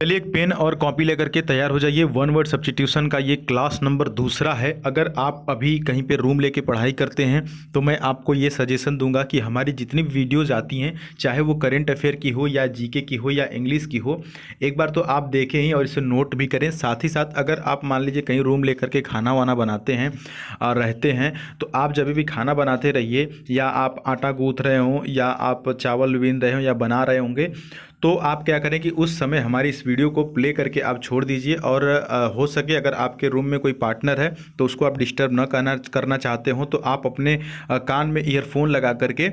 चलिए एक पेन और कॉपी लेकर के तैयार हो जाइए। वन वर्ड सब्स्टिट्यूशन का ये क्लास नंबर दूसरा है। अगर आप अभी कहीं पे रूम लेके पढ़ाई करते हैं तो मैं आपको ये सजेशन दूंगा कि हमारी जितनी भी वीडियोज़ आती हैं, चाहे वो करंट अफेयर की हो या जीके की हो या इंग्लिश की हो, एक बार तो आप देखें ही और इसे नोट भी करें। साथ ही साथ अगर आप मान लीजिए कहीं रूम लेकर के खाना वाना बनाते हैं और रहते हैं, तो आप जब भी खाना बनाते रहिए, या आप आटा गूँथ रहे हों या आप चावल बीन रहे हों या बना रहे होंगे, तो आप क्या करें कि उस समय हमारी इस वीडियो को प्ले करके आप छोड़ दीजिए। और हो सके अगर आपके रूम में कोई पार्टनर है तो उसको आप डिस्टर्ब न करना चाहते हो, तो आप अपने कान में ईयरफोन लगा करके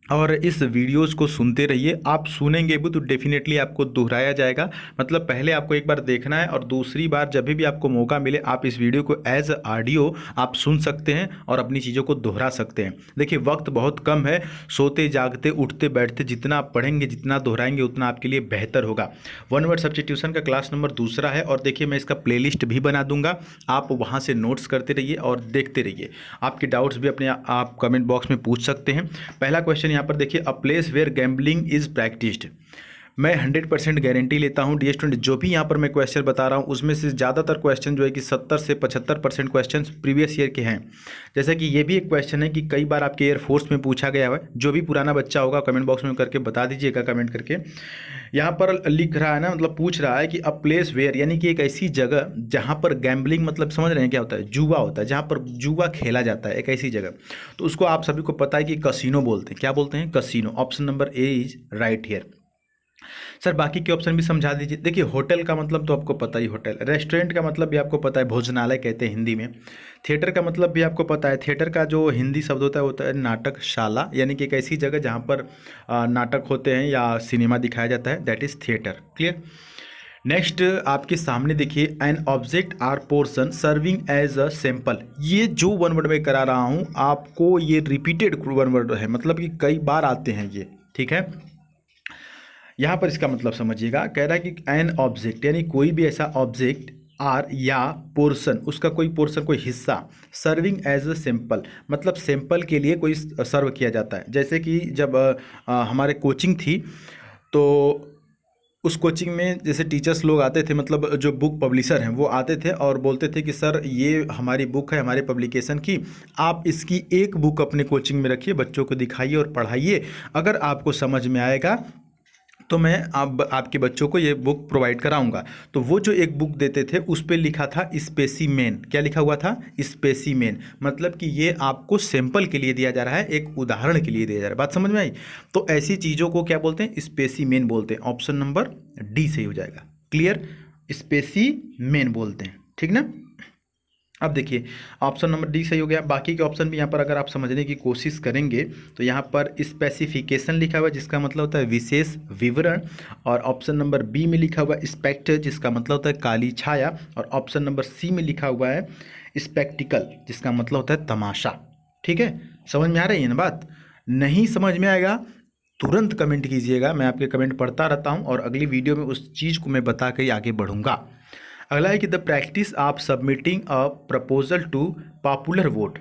और इस वीडियोज़ को सुनते रहिए। आप सुनेंगे भी तो डेफिनेटली आपको दोहराया जाएगा। मतलब पहले आपको एक बार देखना है और दूसरी बार जब भी आपको मौका मिले आप इस वीडियो को एज ऑडियो आप सुन सकते हैं और अपनी चीज़ों को दोहरा सकते हैं। देखिए वक्त बहुत कम है, सोते जागते उठते बैठते जितना आप पढ़ेंगे, जितना दोहराएंगे, उतना आपके लिए बेहतर होगा। वन वर्ड सब्स्टिट्यूशन का क्लास नंबर दूसरा है और देखिए मैं इसका प्लेलिस्ट भी बना दूंगा, आप वहाँ से नोट्स करते रहिए और देखते रहिए। आपके डाउट्स भी अपने आप कमेंट बॉक्स में पूछ सकते हैं। पहला क्वेश्चन यहाँ पर देखिए, a place where gambling is practised. मैं 100% गारंटी लेता हूँ डियर स्टूडेंट, जो भी यहाँ पर मैं क्वेश्चन बता रहा हूँ उसमें से ज़्यादातर क्वेश्चन जो है कि 70 से 75% क्वेश्चन प्रीवियस ईयर के हैं। जैसा कि ये भी एक क्वेश्चन है कि कई बार आपके एयरफोर्स में पूछा गया है। जो भी पुराना बच्चा होगा कमेंट बॉक्स में करके बता दीजिएगा कमेंट करके। यहाँ पर लिख रहा है ना, मतलब पूछ रहा है कि अ प्लेस वेयर, यानी कि एक ऐसी जगह जहाँ पर गैम्बलिंग, मतलब समझ रहे हैं क्या होता है, जुआ होता है, जहाँ पर जुआ खेला जाता है, एक ऐसी जगह। तो उसको आप सभी को पता है कि कसिनो बोलते हैं। क्या बोलते हैं? Casino. Option number A is right here. Sir बाकी के ऑप्शन भी समझा दीजिए। देखिए होटल का मतलब तो आपको पता ही, होटल। रेस्टोरेंट का मतलब भी आपको पता है, भोजनालय कहते हैं हिंदी में। थिएटर का मतलब भी आपको पता है, थिएटर का जो हिंदी शब्द होता है नाटकशाला, यानी कि एक ऐसी जगह जहाँ पर नाटक होते हैं या सिनेमा दिखाया जाता है, that is theatre. Clear. Next आपके सामने देखिए, an object or person serving as a sample. ये जो वन वर्ड में करा रहा हूँ आपको, ये रिपीटेड वन वर्ड है, मतलब कि कई बार आते हैं ये, ठीक है। यहाँ पर इसका मतलब समझिएगा, कह रहा है कि एन ऑब्जेक्ट यानी कोई भी ऐसा ऑब्जेक्ट, आर या पोर्शन, उसका कोई पोर्शन, कोई हिस्सा, सर्विंग एज अ सैंपल, मतलब सैंपल के लिए कोई सर्व किया जाता है। जैसे कि जब हमारे कोचिंग थी तो उस कोचिंग में जैसे टीचर्स लोग आते थे, मतलब जो बुक पब्लिशर हैं वो आते थे और बोलते थे कि सर ये हमारी बुक है, हमारे पब्लिकेशन की, आप इसकी एक बुक अपने कोचिंग में रखिए, बच्चों को दिखाइए और पढ़ाइए। अगर आपको समझ में आएगा तो मैं अब आपके बच्चों को ये बुक प्रोवाइड कराऊंगा। तो वो जो एक बुक देते थे उस पर लिखा था स्पेसिमेन। क्या लिखा हुआ था? स्पेसिमेन। मतलब कि ये आपको सैंपल के लिए दिया जा रहा है, एक उदाहरण के लिए दिया जा रहा है। बात समझ में आई? तो ऐसी चीज़ों को क्या बोलते हैं? स्पेसिमेन बोलते हैं। ऑप्शन नंबर डी सही हो जाएगा। क्लियर। स्पेसिमेन बोलते हैं, ठीक ना। अब देखिए ऑप्शन नंबर डी सही हो गया। बाकी के ऑप्शन भी यहाँ पर अगर आप समझने की कोशिश करेंगे तो यहाँ पर स्पेसिफिकेशन लिखा हुआ है जिसका मतलब होता है विशेष विवरण, और ऑप्शन नंबर बी में लिखा हुआ है स्पेक्टर जिसका मतलब होता है काली छाया, और ऑप्शन नंबर सी में लिखा हुआ है स्पेक्टिकल जिसका मतलब होता है तमाशा। ठीक है, समझ में आ रही है ना बात? नहीं समझ में आएगा तुरंत कमेंट कीजिएगा, मैं आपके कमेंट पढ़ता रहता हूँ और अगली वीडियो में उस चीज़ को मैं बता कर आगे बढ़ूँगा। अगला है कि the practice of submitting a proposal to popular vote.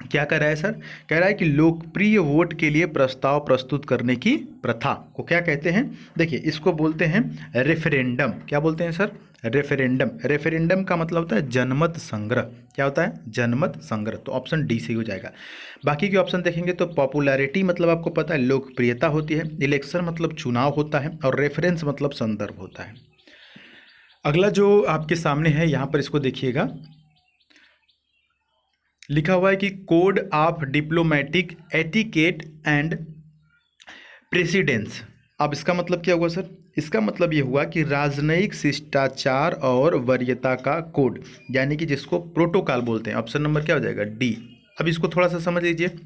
क्या कह रहा है सर? कह रहा है कि लोकप्रिय वोट के लिए प्रस्ताव प्रस्तुत करने की प्रथा को क्या कहते हैं? देखिए इसको बोलते हैं रेफरेंडम। क्या बोलते हैं सर? रेफरेंडम। रेफरेंडम का मतलब होता है जनमत संग्रह। क्या होता है? जनमत संग्रह। तो ऑप्शन डी सही हो जाएगा। बाकी के ऑप्शन देखेंगे तो पॉपुलैरिटी मतलब आपको पता है लोकप्रियता होती है, इलेक्शन मतलब चुनाव होता है, और रेफरेंस मतलब संदर्भ होता है। अगला जो आपके सामने है यहाँ पर इसको देखिएगा, लिखा हुआ है कि code of diplomatic etiquette and precedence. अब इसका मतलब क्या हुआ सर? इसका मतलब ये हुआ कि राजनयिक शिष्टाचार और वरीयता का कोड, यानी कि जिसको प्रोटोकॉल बोलते हैं। ऑप्शन नंबर क्या हो जाएगा? डी। अब इसको थोड़ा सा समझ लीजिए।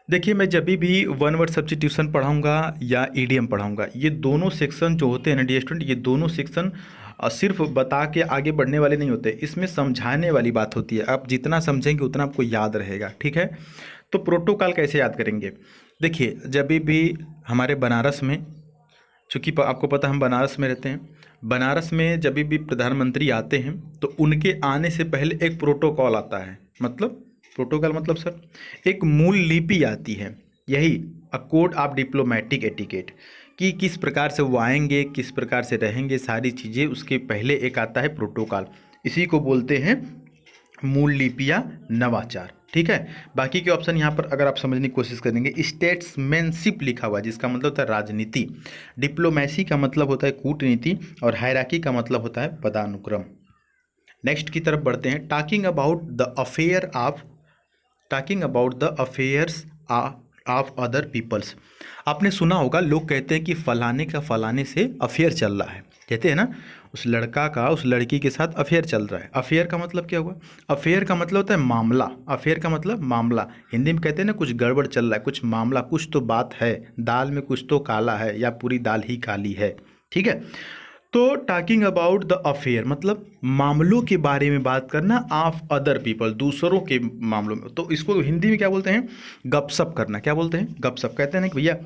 देखिए मैं जब भी वन वर्ड सब्स्टिट्यूशन पढ़ाऊंगा या ईडीएम पढ़ाऊंगा, ये दोनों सेक्शन जो होते हैं ना डियर स्टूडेंट, ये दोनों सेक्शन सिर्फ बता के आगे बढ़ने वाले नहीं होते, इसमें समझाने वाली बात होती है। आप जितना समझेंगे उतना आपको याद रहेगा, ठीक है। तो प्रोटोकॉल कैसे याद करेंगे? देखिए जब भी हमारे बनारस में, चूँकि आपको पता हम बनारस में रहते हैं, बनारस में जब भी प्रधानमंत्री आते हैं तो उनके आने से पहले एक प्रोटोकॉल आता है। मतलब प्रोटोकॉल मतलब सर एक मूल लिपि आती है, यही a code of diplomatic etiquette. कि किस प्रकार से वो आएंगे, किस प्रकार से रहेंगे, सारी चीज़ें उसके पहले एक आता है प्रोटोकॉल। इसी को बोलते हैं मूल लिपि या नवाचार। ठीक है, बाकी के ऑप्शन यहाँ पर अगर आप समझने की कोशिश करेंगे, स्टेट्समैनशिप लिखा हुआ है जिसका मतलब होता है राजनीति, डिप्लोमेसी का मतलब होता है कूटनीति, और हायरार्की का मतलब होता है पदानुक्रम। नेक्स्ट की तरफ बढ़ते हैं। Talking about the affairs of other peoples. आपने सुना होगा लोग कहते हैं कि फलाने का फलाने से अफेयर चल रहा है, कहते हैं ना, उस लड़का का उस लड़की के साथ अफेयर चल रहा है। अफेयर का मतलब क्या हुआ? अफेयर का मतलब होता है मामला। अफेयर का मतलब मामला। हिंदी में कहते हैं ना कुछ गड़बड़ चल रहा है, कुछ मामला, कुछ तो बात है, दाल में कुछ तो काला है या पूरी दाल ही काली है। ठीक है, तो टॉकिंग अबाउट द अफेयर मतलब मामलों के बारे में बात करना, ऑफ अदर पीपल, दूसरों के मामलों में। तो इसको हिंदी में क्या बोलते हैं? गपशप करना। क्या बोलते हैं? गपशप। कहते हैं ना कि भैया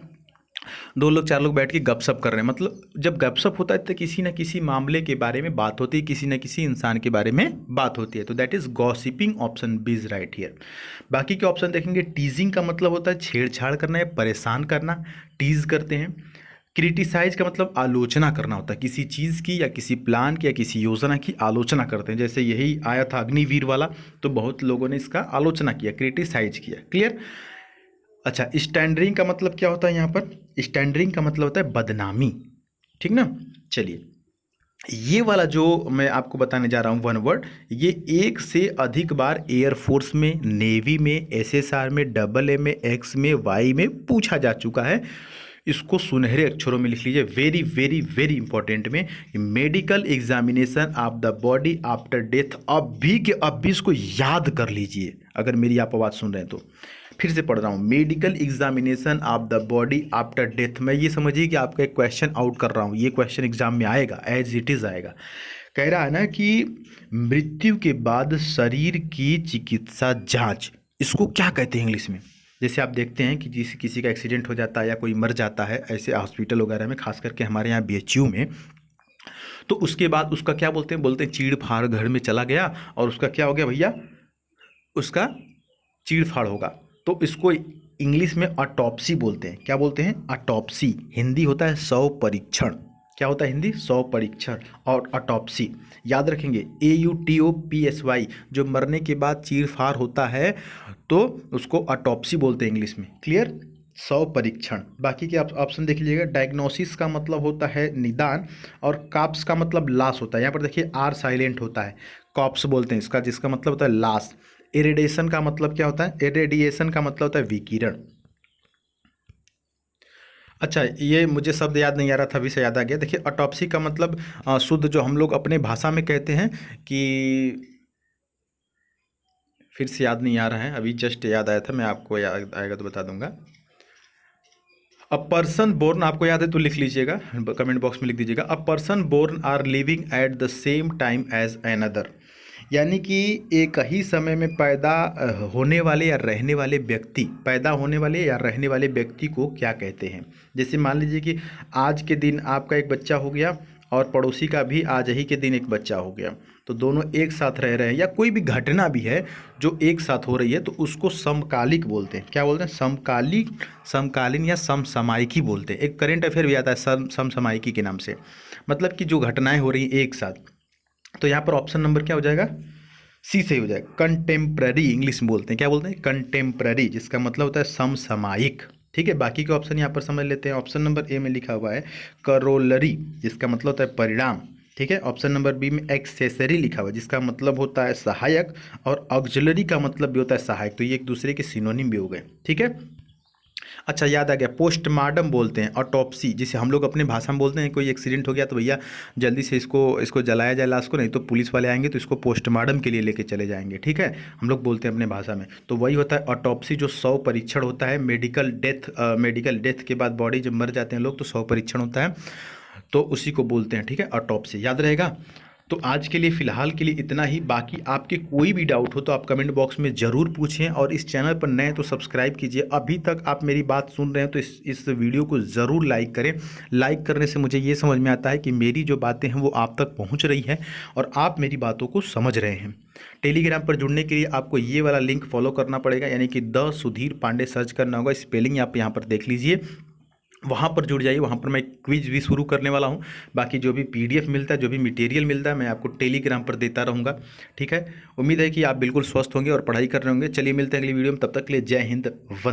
दो लोग चार लोग बैठ के गपशप कर रहे हैं, मतलब जब गपशप होता है तो किसी न किसी मामले के बारे में बात होती है, किसी न किसी इंसान के बारे में बात होती है। तो that is gossiping, option B is right here. बाकी के ऑप्शन देखेंगे। टीजिंग का मतलब होता है छेड़छाड़ करना या परेशान करना, टीज करते हैं। क्रिटिसाइज का मतलब आलोचना करना होता है, किसी चीज़ की या किसी प्लान की या किसी योजना की आलोचना करते हैं। जैसे यही आया था अग्निवीर वाला, तो बहुत लोगों ने इसका आलोचना किया, क्रिटिसाइज किया। क्लियर? अच्छा, स्टैंडरिंग का मतलब क्या होता है यहाँ पर? स्टैंडरिंग का मतलब होता है बदनामी। ठीक ना? चलिए, ये वाला जो मैं आपको बताने जा रहा हूँ वन वर्ड, ये एक से अधिक बार एयरफोर्स में, नेवी में, एसएसआर में, डबल ए में, एक्स में, वाई में पूछा जा चुका है। इसको सुनहरे अक्षरों में लिख लीजिए, वेरी वेरी वेरी इंपॉर्टेंट में। Medical examination of the body after death. अब भी के अब भी इसको याद कर लीजिए अगर मेरी आप आवाज़ सुन रहे हैं तो। फिर से पढ़ रहा हूँ, medical examination of the body after death. मैं ये समझिए कि आपका एक क्वेश्चन आउट कर रहा हूँ, ये क्वेश्चन एग्जाम में आएगा, एज इट इज़ आएगा। कह रहा है ना कि मृत्यु के बाद शरीर की चिकित्सा जांच, इसको क्या कहते हैं इंग्लिश में? जैसे आप देखते हैं कि जिस किसी का एक्सीडेंट हो जाता है या कोई मर जाता है ऐसे हॉस्पिटल वगैरह में, खास करके हमारे यहाँ बीएचयू में, तो उसके बाद उसका क्या बोलते हैं? बोलते हैं चीड़ फाड़ घर में चला गया और उसका क्या हो गया भैया? उसका चीड़ फाड़ होगा। तो इसको इंग्लिश में ऑटोप्सी बोलते हैं। क्या बोलते हैं? ऑटोप्सी। हिंदी होता है शव परीक्षण। क्या होता है हिंदी? शव परीक्षण और ऑटोप्सी। याद रखेंगे, AUTOPSY, जो मरने के बाद चीर फाड़ होता है तो उसको ऑटोप्सी बोलते हैं इंग्लिश में। क्लियर? शव परीक्षण। बाकी के ऑप्शन देख लीजिएगा। डायग्नोसिस का मतलब होता है निदान, और काप्स का मतलब लाश होता है। यहाँ पर देखिए आर साइलेंट होता है, कॉप्स बोलते हैं इसका, जिसका मतलब होता है लाश। इरेडिएशन का मतलब क्या होता है? इरेडिएशन का मतलब होता है विकिरण। अच्छा, ये मुझे शब्द याद नहीं आ रहा था, अभी से याद आ गया। देखिए ऑटोप्सी का मतलब शुद्ध जो हम लोग अपने भाषा में कहते हैं कि, फिर से याद नहीं आ रहा है, अभी जस्ट याद आया था, मैं आपको याद आएगा तो बता दूंगा। अ पर्सन बोर्न, आपको याद है तो लिख लीजिएगा, कमेंट बॉक्स में लिख दीजिएगा। A person born or living at the same time as another, यानी कि एक ही समय में पैदा होने वाले या रहने वाले व्यक्ति, पैदा होने वाले या रहने वाले व्यक्ति को क्या कहते हैं? जैसे मान लीजिए कि आज के दिन आपका एक बच्चा हो गया और पड़ोसी का भी आज ही के दिन एक बच्चा हो गया, तो दोनों एक साथ रह रहे हैं, या कोई भी घटना भी है जो एक साथ हो रही है, तो उसको समकालिक बोलते हैं। क्या बोलते हैं? समकालिक, समकालीन या समसामयिकी बोलते हैं। एक करेंट अफेयर भी आता है समसामयिकी के नाम से, मतलब कि जो घटनाएं हो रही हैं एक साथ। तो यहाँ पर ऑप्शन नंबर क्या हो जाएगा? सी सही हो जाएगा। कंटेम्प्ररी इंग्लिश में बोलते हैं। क्या बोलते हैं? कंटेम्प्ररी, जिसका मतलब होता है समसामयिक। ठीक है, बाकी के ऑप्शन यहाँ पर समझ लेते हैं। ऑप्शन नंबर ए में लिखा हुआ है करोलरी, जिसका मतलब होता है परिणाम। ठीक है, ऑप्शन नंबर बी में एक्सेसरी लिखा हुआ है, जिसका मतलब होता है सहायक, और ऑक्सिलरी का मतलब भी होता है सहायक। तो ये एक दूसरे के सिनोनिम भी हो गए। ठीक है, अच्छा याद आ गया, पोस्टमार्टम बोलते हैं ऑटोप्सी, जिसे हम लोग अपने भाषा में बोलते हैं कोई एक्सीडेंट हो गया तो भैया जल्दी से इसको जलाया जाए लाश को, नहीं तो पुलिस वाले आएंगे तो इसको पोस्टमार्टम के लिए लेके चले जाएंगे। ठीक है, हम लोग बोलते हैं अपने भाषा में, तो वही होता है ऑटोप्सी, जो शव परीक्षण होता है। मेडिकल डेथ के बाद बॉडी जब मर जाते हैं लोग तो शव परीक्षण होता है, तो उसी को बोलते हैं। ठीक है, ऑटोप्सी याद रहेगा। तो आज के लिए फ़िलहाल के लिए इतना ही। बाकी आपके कोई भी डाउट हो तो आप कमेंट बॉक्स में ज़रूर पूछें, और इस चैनल पर नए तो सब्सक्राइब कीजिए। अभी तक आप मेरी बात सुन रहे हैं तो इस वीडियो को ज़रूर लाइक करें। लाइक करने से मुझे ये समझ में आता है कि मेरी जो बातें हैं वो आप तक पहुंच रही है और आप मेरी बातों को समझ रहे हैं। टेलीग्राम पर जुड़ने के लिए आपको ये वाला लिंक फॉलो करना पड़ेगा, यानी कि द सुधीर पांडे सर्च करना होगा। स्पेलिंग आप यहाँ पर देख लीजिए, वहाँ पर जुड़ जाइए। वहाँ पर मैं क्विज भी शुरू करने वाला हूँ। बाकी जो भी पीडीएफ मिलता है, जो भी मटेरियल मिलता है, मैं आपको टेलीग्राम पर देता रहूँगा। ठीक है, उम्मीद है कि आप बिल्कुल स्वस्थ होंगे और पढ़ाई कर रहे होंगे। चलिए मिलते हैं अगली वीडियो में, तब तक के लिए जय हिंद, वंदे